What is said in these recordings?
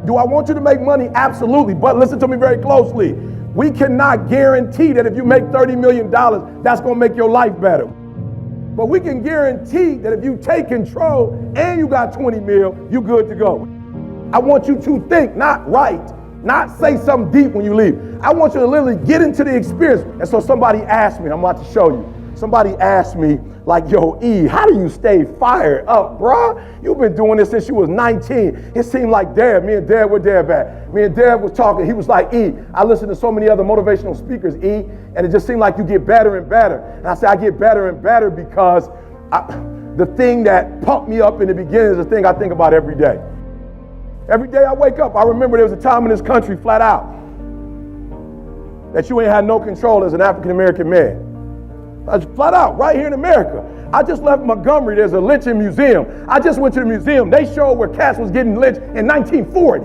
Do I want you to make money? Absolutely. But listen to me very closely. We cannot guarantee that if you make $30 million, that's going to make your life better. But we can guarantee that if you take control and you got 20 mil, you're good to go. I want you to think, not write, not say something deep when you leave. I want you to literally get into the experience. And so somebody asked me, I'm about to show you. Somebody asked me, like, yo, E, how do you stay fired up, bruh? You've been doing this since you was 19. It seemed like Dad, me and Dad, where Dad at? Me and Dad was talking. He was like, E, I listen to so many other motivational speakers, E, and it just seemed like you get better and better. And I said, I get better and better because the thing that pumped me up in the beginning is the thing I think about every day. Every day I wake up, I remember there was a time in this country, flat out, that you ain't had no control as an African-American man. Flat out, right here in America. I just left Montgomery, there's a lynching museum. I just went to the museum. They showed where cats was getting lynched in 1940.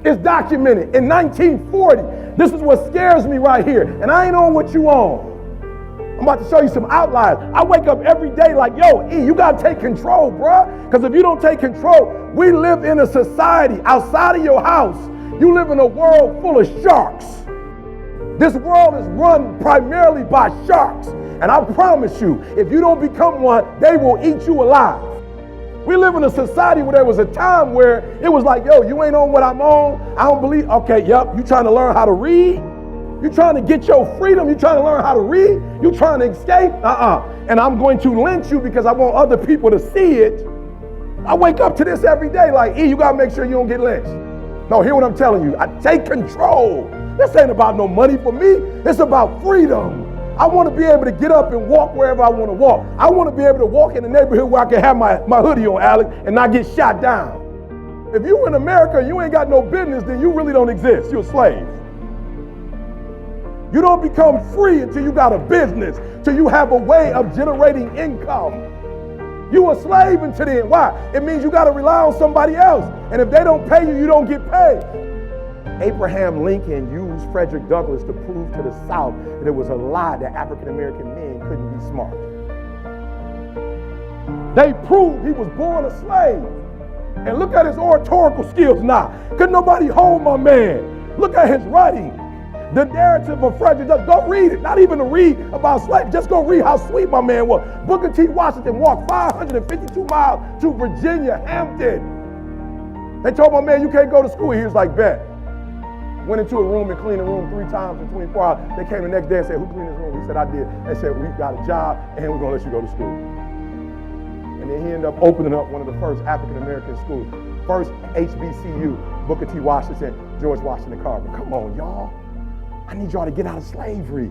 It's documented in 1940. This is what scares me right here. And I ain't on what you on. I'm about to show you some outliers. I wake up every day like, yo, E, you gotta take control, bruh. Because if you don't take control, we live in a society outside of your house. You live in a world full of sharks. This world is run primarily by sharks. And I promise you, if you don't become one, they will eat you alive. We live in a society where there was a time where it was like, yo, you ain't on what I'm on. I don't believe, okay, yep, you trying to learn how to read? You trying to get your freedom? You trying to learn how to read? You trying to escape? And I'm going to lynch you because I want other people to see it. I wake up to this every day like, E, you got to make sure you don't get lynched. No, hear what I'm telling you. I take control. This ain't about no money for me. It's about freedom. I want to be able to get up and walk wherever I want to walk. I want to be able to walk in the neighborhood where I can have my hoodie on, Alex, and not get shot down. If you in America and you ain't got no business, then you really don't exist. You're a slave. You don't become free until you got a business, till you have a way of generating income. You a slave until then. Why? It means you got to rely on somebody else. And if they don't pay you, you don't get paid. Abraham Lincoln used Frederick Douglass to prove to the South that it was a lie that African-American men couldn't be smart. They proved he was born a slave. And look at his oratorical skills now. Couldn't nobody hold my man. Look at his writing. The narrative of Frederick Douglass. Go read it. Not even to read about slavery. Just go read how sweet my man was. Booker T. Washington walked 552 miles to Virginia, Hampton. They told my man, you can't go to school. He was like, bet. Went into a room and cleaned the room 3 times in 24 hours. They came the next day and said, who cleaned this room? He said, I did. They said, we got a job and we're going to let you go to school. And then he ended up opening up one of the first African-American schools. First HBCU, Booker T. Washington, George Washington Carver. Come on, y'all. I need y'all to get out of slavery.